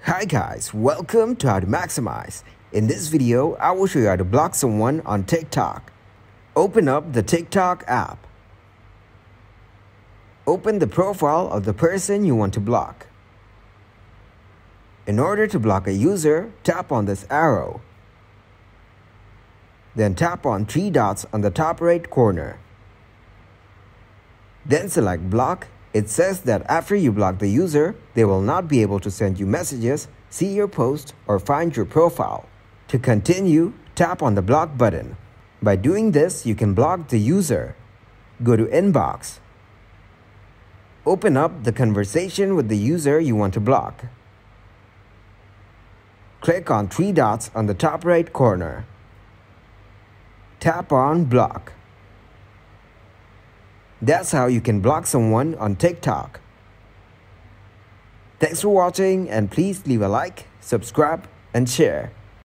Hi guys, welcome to How to Maximize. In this video, I will show you how to block someone on TikTok. Open up the TikTok app. Open the profile of the person you want to block. In order to block a user, tap on this arrow. Then tap on three dots on the top right corner. Then select block. It says that after you block the user, they will not be able to send you messages, see your post, or find your profile. To continue, tap on the block button. By doing this, you can block the user. Go to Inbox. Open up the conversation with the user you want to block. Click on three dots on the top right corner. Tap on Block. That's how you can block someone on TikTok. Thanks for watching, and please leave a like, subscribe, and share.